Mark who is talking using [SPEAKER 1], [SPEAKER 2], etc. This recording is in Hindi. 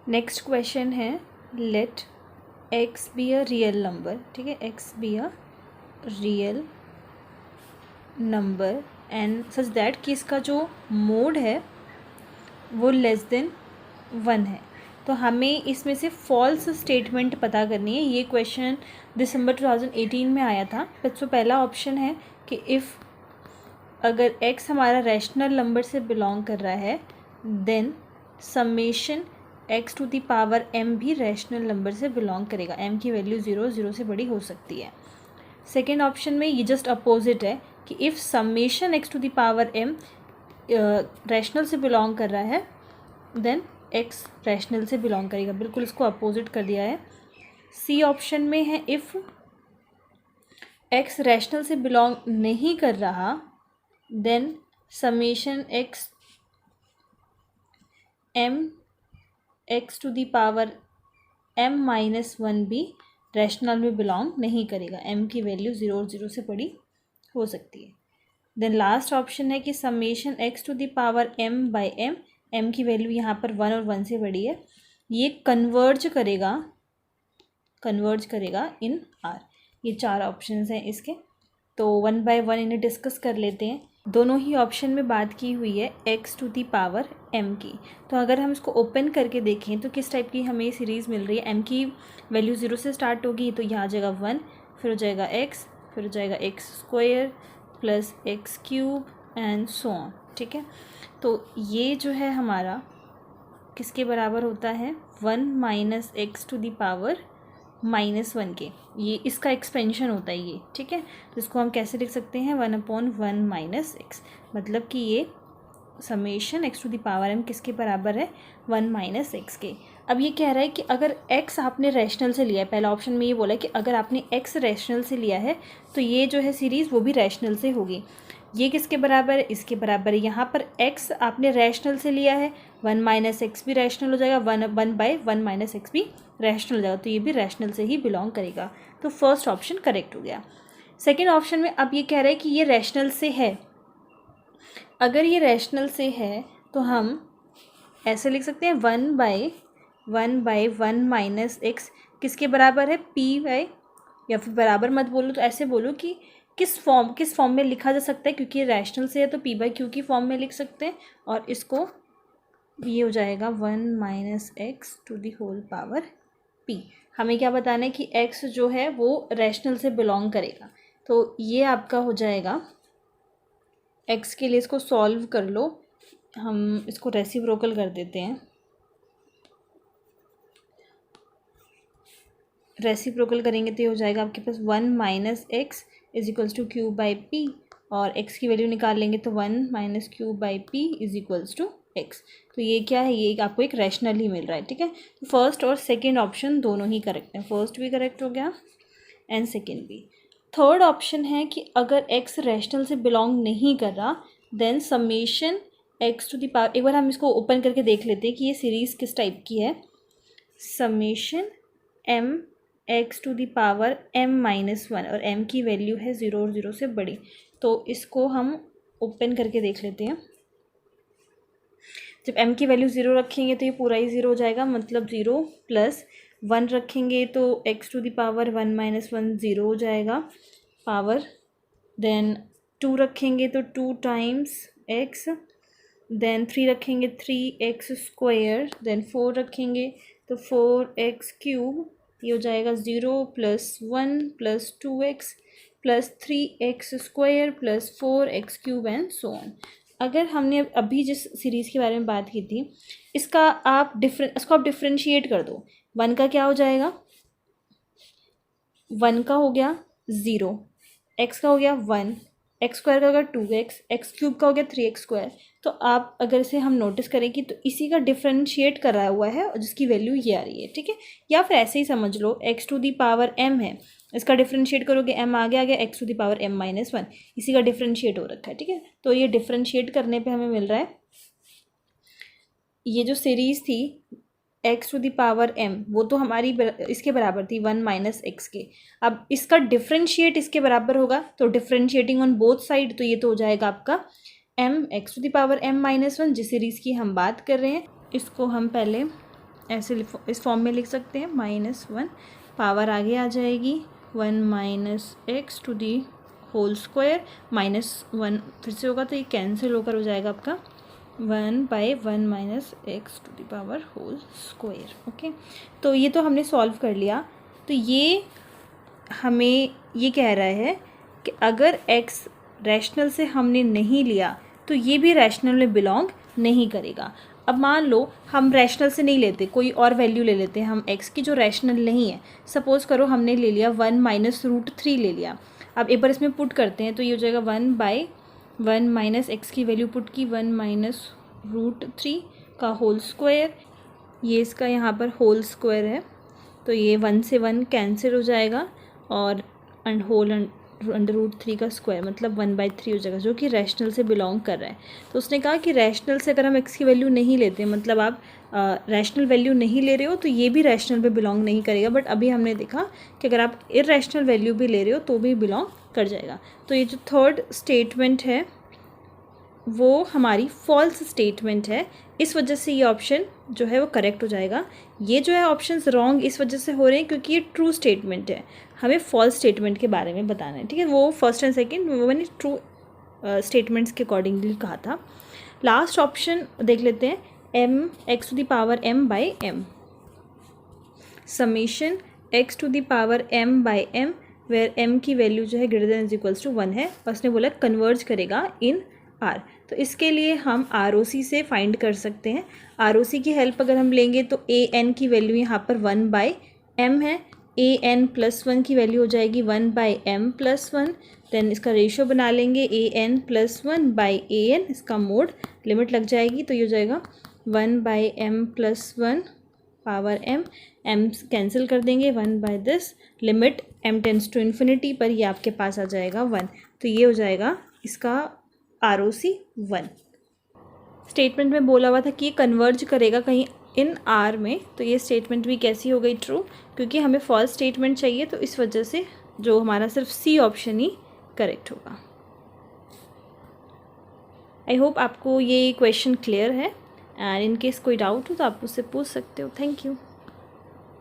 [SPEAKER 1] नेक्स्ट क्वेश्चन है let x be a real number, ठीक है, x be a real number and such that कि इसका जो मोड है वो लेस देन 1 है। तो हमें इसमें से फॉल्स स्टेटमेंट पता करनी है। ये क्वेश्चन दिसंबर 2018 में आया था। तो पहला ऑप्शन है कि इफ़ अगर x हमारा रैशनल नंबर से बिलोंग कर रहा है then summation x to the power m भी रैशनल नंबर से बिलोंग करेगा। m की वैल्यू 0 से बड़ी हो सकती है। सेकेंड ऑप्शन में ये जस्ट अपोजिट है कि if summation x to the power m rational से बिलोंग कर रहा है देन x रैशनल से बिलोंग करेगा। बिल्कुल इसको अपोजिट कर दिया है। सी ऑप्शन में है इफ़ x रैशनल से बिलोंग नहीं कर रहा then summation x to the power m minus 1 भी रैशनल में बिलोंग नहीं करेगा। m की वैल्यू 0 से बड़ी हो सकती है। देन लास्ट ऑप्शन है कि summation x to the power m by m की वैल्यू यहाँ पर 1 और 1 से बड़ी है, ये कन्वर्ज करेगा इन r। ये 4 ऑप्शंस हैं इसके। तो 1 बाय 1 इन्हें डिस्कस कर लेते हैं। दोनों ही ऑप्शन में बात की हुई है x to the power m की। तो अगर हम इसको ओपन करके देखें तो किस टाइप की हमें सीरीज़ मिल रही है। m की वैल्यू 0 से स्टार्ट होगी तो यहाँ आ जाएगा 1, फिर हो जाएगा x, फिर हो जाएगा x square plus x cube and so on, ठीक है। तो ये जो है हमारा किसके बराबर होता है 1 minus x to the power -1 के, ये इसका एक्सपेंशन होता है ये, ठीक है। तो इसको हम कैसे लिख सकते हैं 1/1 माइनस एक्स, मतलब कि ये summation x to the power m किसके बराबर है 1 माइनस एक्स के। अब ये कह रहा है कि अगर x आपने रैशनल से लिया है, पहला ऑप्शन में ये बोला है कि अगर आपने x रैशनल से लिया है तो ये जो है सीरीज़ वो भी रैशनल से होगी। ये किसके बराबर है, इसके बराबर है। यहाँ पर x आपने रैशनल से लिया है, 1 माइनस एक्स भी रैशनल हो जाएगा, 1/1 माइनस एक्स भी रैशनल हो जाएगा, तो ये भी रैशनल से ही बिलोंग करेगा। तो फर्स्ट ऑप्शन करेक्ट हो गया। सेकेंड ऑप्शन में अब ये कह रहा है कि ये रैशनल से है। अगर ये रैशनल से है तो हम ऐसे लिख सकते हैं 1/1 माइनस एक्स किसके बराबर है p बाई, या फिर बराबर मत बोलो तो ऐसे बोलो कि किस फॉर्म में लिखा जा सकता है, क्योंकि ये रैशनल से है तो p बाई क्यू की फॉर्म में लिख सकते हैं। और इसको ये हो जाएगा 1 minus x to the whole power p। हमें क्या बताना है कि x जो है वो रैशनल से बिलोंग करेगा। तो ये आपका हो जाएगा x के लिए, इसको सॉल्व कर लो, हम इसको रेसिप्रोकल कर देते हैं। रेसिप्रोकल करेंगे तो ये हो जाएगा आपके पास 1 minus x is equals to Q by P, और x की वैल्यू निकाल लेंगे तो 1 minus Q by P is equals to x. तो ये क्या है, ये आपको एक रैशनल ही मिल रहा है, ठीक है। तो फर्स्ट और सेकेंड ऑप्शन दोनों ही करेक्ट हैं, फर्स्ट भी करेक्ट हो गया एंड सेकेंड भी। थर्ड ऑप्शन है कि अगर x रैशनल से बिलोंग नहीं कर रहा then summation x to the power, एक बार हम इसको ओपन करके देख लेते हैं कि ये सीरीज़ किस टाइप की है। Summation m x to the power m minus 1, और m की वैल्यू है 0 और 0 से बड़ी। तो इसको हम ओपन करके देख लेते हैं। जब m की वैल्यू 0 रखेंगे तो ये पूरा ही 0 हो जाएगा, मतलब 0 प्लस 1 रखेंगे तो x to the power 1 minus 1 0 हो जाएगा पावर, देन 2 रखेंगे तो 2 टाइम्स x, देन 3 रखेंगे 3x स्क्वायर, देन 4 रखेंगे तो 4x क्यूब, ये हो जाएगा 0 plus 1 plus 2x plus 3x square plus 4x cube and so on. अगर हमने अभी जिस सीरीज़ के बारे में बात की थी इसको आप डिफरेंशिएट कर दो। 1 का क्या हो जाएगा, 1 का हो गया 0, x का हो गया 1, एक्स स्क्वायर का हो गया 2x, एक्स क्यूब का हो गया 3x स्क्वायर। तो आप अगर इसे हम नोटिस करें कि तो इसी का डिफरेंशिएट करा हुआ है और जिसकी वैल्यू ये आ रही है, ठीक है। या फिर ऐसे ही समझ लो x to the power m है, इसका डिफरेंशिएट करोगे m आगे आ गया x to the power m minus 1, इसी का डिफरेंशिएट हो रखा है, ठीक है। तो ये डिफरेंशिएट करने पे हमें मिल रहा है ये जो सीरीज़ थी x to the power m वो तो हमारी इसके बराबर थी 1 माइनस एक्स के। अब इसका डिफरेंशिएट इसके बराबर होगा तो डिफरेंशिएटिंग ऑन बोथ साइड, तो ये तो हो जाएगा आपका m x to the power m minus 1 जिस सीरीज़ की हम बात कर रहे हैं। इसको हम पहले ऐसे इस फॉर्म में लिख सकते हैं, -1 पावर आगे आ जाएगी 1 minus x to the whole square, -1 फिर से होगा तो ये कैंसिल होकर हो जाएगा आपका 1/1 minus x to the power whole square. Okay, तो ये तो हमने सॉल्व कर लिया। तो ये हमें ये कह रहा है कि अगर x रैशनल से हमने नहीं लिया तो ये भी रैशनल में बिलोंग नहीं करेगा। अब मान लो हम रैशनल से नहीं लेते, कोई और वैल्यू ले लेते हैं हम x की जो रैशनल नहीं है। सपोज़ करो हमने ले लिया 1 माइनस √3 ले लिया। अब एक बार इसमें पुट करते हैं तो ये हो जाएगा 1/1 माइनस एक्स की वैल्यू पुट की 1 माइनस √3 का होल स्क्वायर, ये इसका यहाँ पर होल स्क्वायर है तो ये 1 से 1 कैंसिल हो जाएगा और होल अंडर √3 का स्क्वायर मतलब 1/3 हो जाएगा, जो कि रैशनल से बिलोंग कर रहा है। तो उसने कहा कि रैशनल से अगर हम x की वैल्यू नहीं लेते, मतलब आप रैशनल वैल्यू नहीं ले रहे हो तो ये भी रैशनल पे बिलोंग नहीं करेगा। बट अभी हमने देखा कि अगर आप इरैशनल वैल्यू भी ले रहे हो तो भी बिलोंग कर जाएगा। तो ये जो थर्ड स्टेटमेंट है वो हमारी फॉल्स स्टेटमेंट है, इस वजह से ये ऑप्शन जो है वो करेक्ट हो जाएगा। ये जो है ऑप्शंस रॉन्ग इस वजह से हो रहे हैं क्योंकि ये ट्रू स्टेटमेंट है, हमें फॉल्स स्टेटमेंट के बारे में बताना है। ठीक है, वो फर्स्ट एंड सेकंड वो मैंने ट्रू स्टेटमेंट्स के अकॉर्डिंगली कहा था। लास्ट ऑप्शन देख लेते हैं, x⁴m/m summation x⁴m/m where m की वैल्यू जो है >= 1 है और उसने बोला कन्वर्ज करेगा इन R। तो इसके लिए हम ROC से फाइंड कर सकते हैं। ROC की हेल्प अगर हम लेंगे तो an की वैल्यू यहाँ पर 1/m है, an+1 की वैल्यू हो जाएगी 1/m+1। देन इसका रेशियो बना लेंगे an+1/an, इसका मोड लिमिट लग जाएगी तो ये हो जाएगा 1/m+1 power m, m cancel कर देंगे 1/this, limit m tends to infinity पर ये आपके पास आ जाएगा 1। तो ये हो जाएगा इसका ROC 1। स्टेटमेंट में बोला हुआ था कि ये कन्वर्ज करेगा कहीं इन R में, तो ये स्टेटमेंट भी कैसी हो गई ट्रू, क्योंकि हमें फॉल्स स्टेटमेंट चाहिए तो इस वजह से जो हमारा सिर्फ C ऑप्शन ही करेक्ट होगा। आई होप आपको ये क्वेश्चन क्लियर है एंड इन केस कोई डाउट हो तो आप मुझसे पूछ सकते हो। Thank you.